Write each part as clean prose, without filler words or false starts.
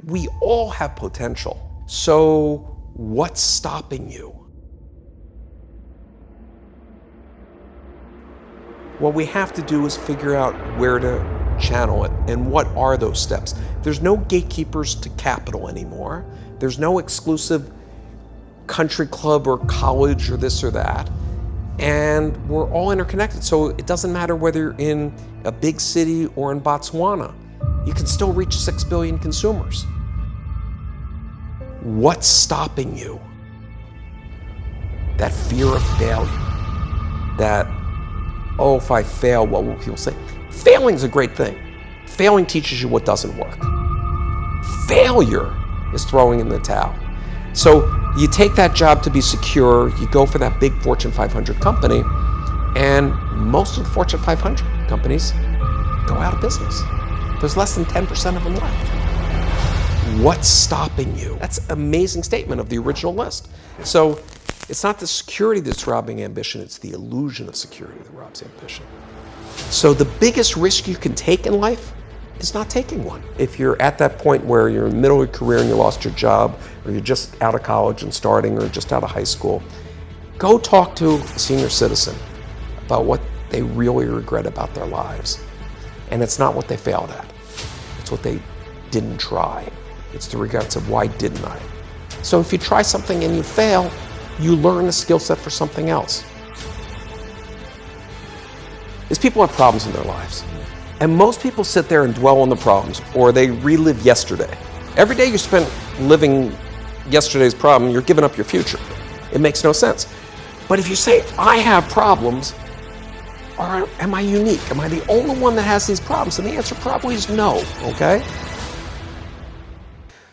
We all have potential. So what's stopping you? What we have to do is figure out where to channel it and what are those steps. There's no gatekeepers to capital anymore. There's no exclusive country club or college or this or that. And we're all interconnected. So it doesn't matter whether you're in a big city or in Botswana. You can still reach 6 billion consumers. What's stopping you? That fear of failure. That, oh, if I fail, what will people say? Failing's a great thing. Failing teaches you what doesn't work. Failure is throwing in the towel. So you take that job to be secure, you go for that big Fortune 500 company, and most of the Fortune 500 companies go out of business. There's less than 10% of them left. What's stopping you? That's an amazing statement of the original list. So it's not the security that's robbing ambition, it's the illusion of security that robs ambition. So the biggest risk you can take in life is not taking one. If you're at that point where you're in the middle of your career and you lost your job, or you're just out of college and starting, or just out of high school, go talk to a senior citizen about what they really regret about their lives. And it's not what they failed at. It's what they didn't try. It's the regrets of why didn't I? So if you try something and you fail, you learn a skill set for something else. Is people have problems in their lives. And most people sit there and dwell on the problems, or they relive yesterday. Every day you spend living yesterday's problem, you're giving up your future. It makes no sense. But if you say, I have problems, or am I unique? Am I the only one that has these problems? And the answer probably is no, okay?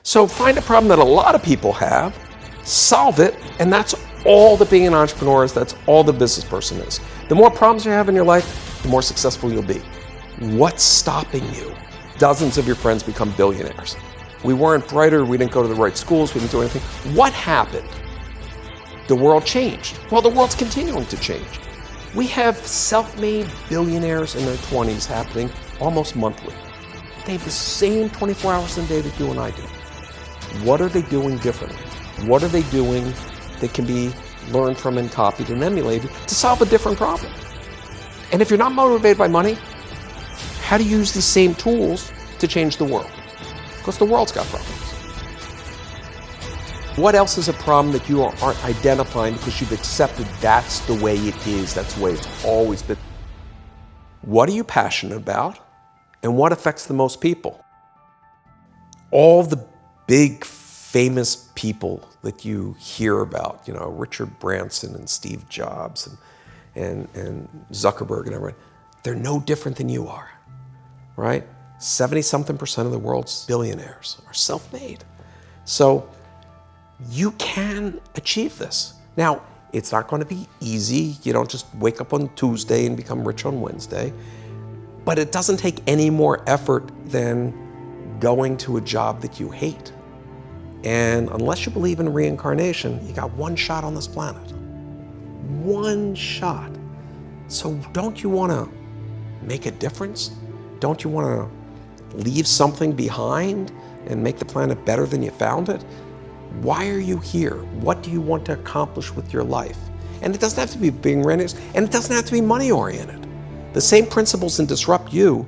So find a problem that a lot of people have, solve it, and that's all that being an entrepreneur is, that's all the business person is. The more problems you have in your life, the more successful you'll be. What's stopping you? Dozens of your friends become billionaires. We weren't brighter, we didn't go to the right schools, we didn't do anything. What happened? The world changed. Well, the world's continuing to change. We have self-made billionaires in their 20s happening almost monthly. They have the same 24 hours in a day that you and I do. What are they doing differently? What are they doing that can be learned from and copied and emulated to solve a different problem? And if you're not motivated by money, how do you use these same tools to change the world? Because the world's got problems. What else is a problem that you aren't identifying because you've accepted that's the way it is, that's the way it's always been? What are you passionate about, and what affects the most people? All the big famous people that you hear about, you know, Richard Branson and Steve Jobs and Zuckerberg and everyone, they're no different than you are, right? 70-something% of the world's billionaires are self-made. So you can achieve this. Now, it's not going to be easy. You don't just wake up on Tuesday and become rich on Wednesday. But it doesn't take any more effort than going to a job that you hate. And unless you believe in reincarnation, you got one shot on this planet. One shot. So don't you want to make a difference? Don't you want to leave something behind and make the planet better than you found it? Why are you here? What do you want to accomplish with your life? And it doesn't have to be being rented, and it doesn't have to be money-oriented. The same principles in Disrupt You,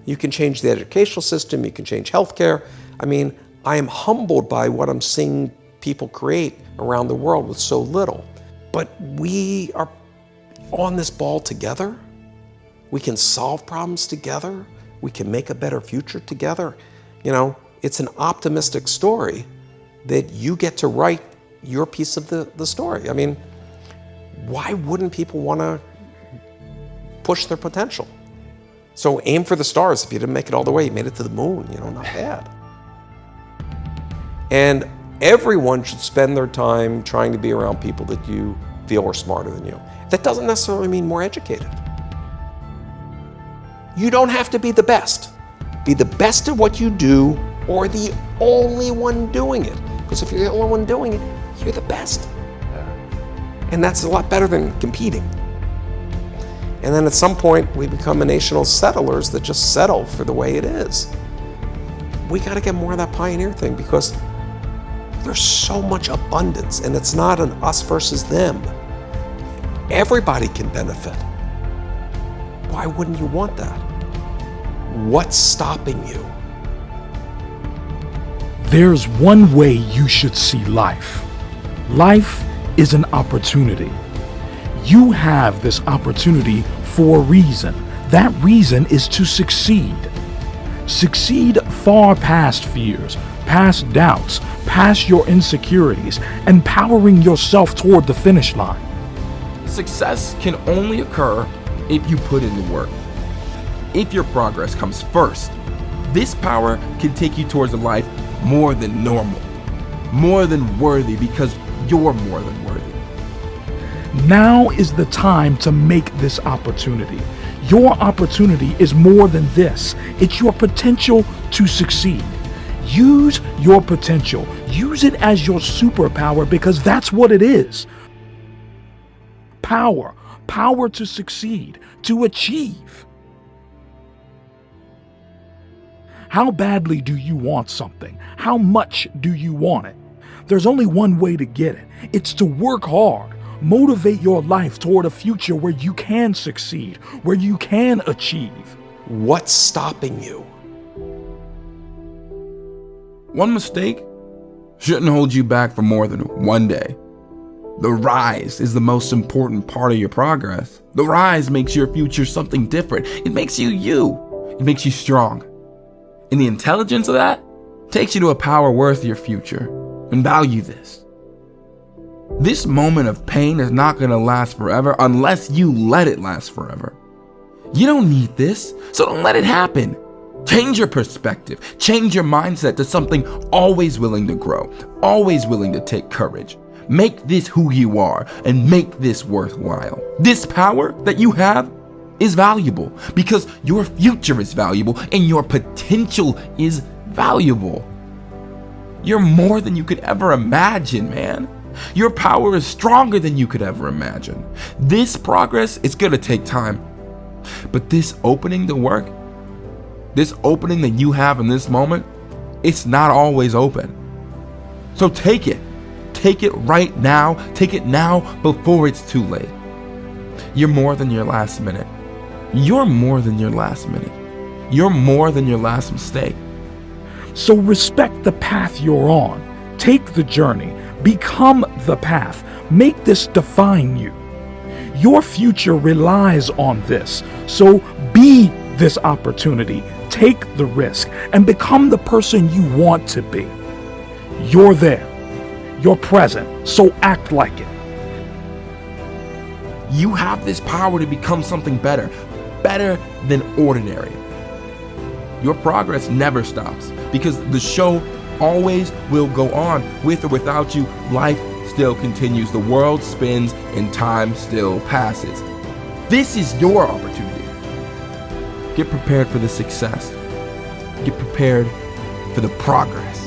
you can change the educational system, you can change healthcare. I mean, I am humbled by what I'm seeing people create around the world with so little. But we are on this ball together. We can solve problems together. We can make a better future together. You know, it's an optimistic story that you get to write your piece of the story. I mean, why wouldn't people want to push their potential? So aim for the stars. If you didn't make it all the way, you made it to the moon, you know, not bad. And everyone should spend their time trying to be around people that you feel are smarter than you. That doesn't necessarily mean more educated. You don't have to be the best. Be the best at what you do, or the only one doing it. Because if you're the only one doing it, you're the best. And that's a lot better than competing. And then at some point, we become a nation of settlers that just settle for the way it is. we got to get more of that pioneer thing, because there's so much abundance, and it's not an us versus them. Everybody can benefit. Why wouldn't you want that? What's stopping you? There's one way you should see life. Life is an opportunity. You have this opportunity for a reason. That reason is to succeed. Succeed far past fears, past doubts, past your insecurities, empowering yourself toward the finish line. Success can only occur if you put in the work. If your progress comes first, this power can take you towards a life more than normal, more than worthy, because you're more than worthy. Now is the time to make this opportunity. Your opportunity is more than this. It's your potential to succeed. Use your potential. Use it as your superpower, because that's what it is. Power. Power to succeed, to achieve. How badly do you want something? How much do you want it? There's only one way to get it. It's to work hard. Motivate your life toward a future where you can succeed, where you can achieve. What's stopping you? One mistake shouldn't hold you back for more than one day. The rise is the most important part of your progress. The rise makes your future something different. It makes you you. It makes you strong. And the intelligence of that takes you to a power worth your future. And value this. This moment of pain is not going to last forever unless you let it last forever. You don't need this, so don't let it happen. Change your perspective. Change your mindset to something always willing to grow, always willing to take courage. Make this who you are and make this worthwhile. This power that you have is valuable because your future is valuable and your potential is valuable. You're more than you could ever imagine, man. Your power is stronger than you could ever imagine. This progress is going to take time. But this opening to work, this opening that you have in this moment, it's not always open. So take it. Take it right now. Take it now before it's too late. You're more than your last minute. You're more than your last minute. You're more than your last mistake. So respect the path you're on. Take the journey. Become the path. Make this define you. Your future relies on this. So be this opportunity. Take the risk and become the person you want to be. You're there. You're present. So act like it. You have this power to become something better. Better than ordinary. Your progress never stops because the show always will go on. With or without you, life still continues. The world spins and time still passes. This is your opportunity. Get prepared for the success. Get prepared for the progress.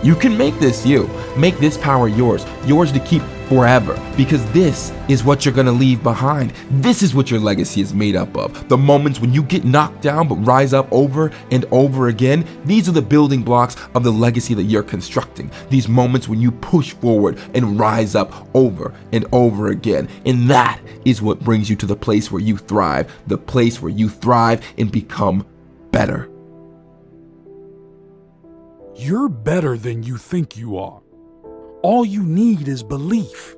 You can make this you. Make this power yours. Yours to keep forever. Because this is what you're going to leave behind. This is what your legacy is made up of. The moments when you get knocked down but rise up over and over again. These are the building blocks of the legacy that you're constructing. These moments when you push forward and rise up over and over again. And that is what brings you to the place where you thrive. The place where you thrive and become better. You're better than you think you are. All you need is belief.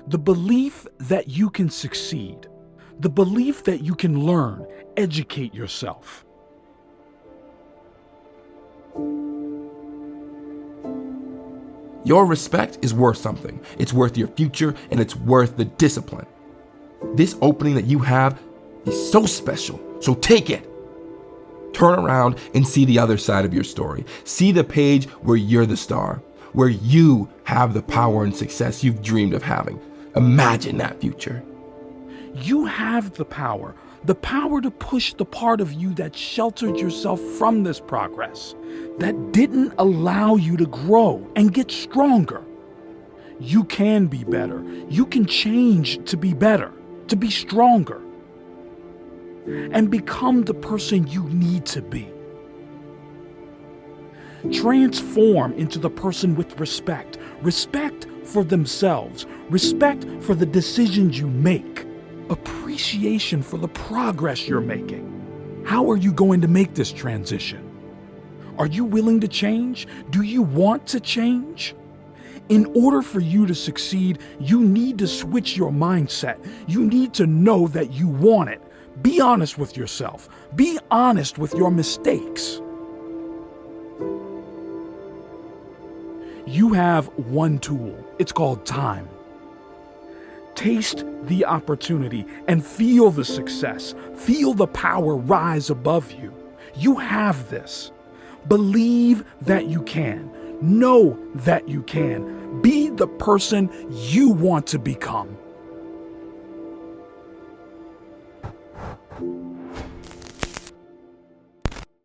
The belief that you can succeed. The belief that you can learn, educate yourself. Your respect is worth something. It's worth your future and it's worth the discipline. This opening that you have is so special, so take it. Turn around and see the other side of your story. See the page where you're the star, where you have the power and success you've dreamed of having. Imagine that future. You have the power to push the part of you that sheltered yourself from this progress, that didn't allow you to grow and get stronger. You can be better. You can change to be better, to be stronger, and become the person you need to be. Transform into the person with respect. Respect for themselves. Respect for the decisions you make. Appreciation for the progress you're making. How are you going to make this transition? Are you willing to change? Do you want to change? In order for you to succeed, you need to switch your mindset. You need to know that you want it. Be honest with yourself. Be honest with your mistakes. You have one tool. It's called time. Taste the opportunity and feel the success. Feel the power rise above you. You have this. Believe that you can. Know that you can. Be the person you want to become.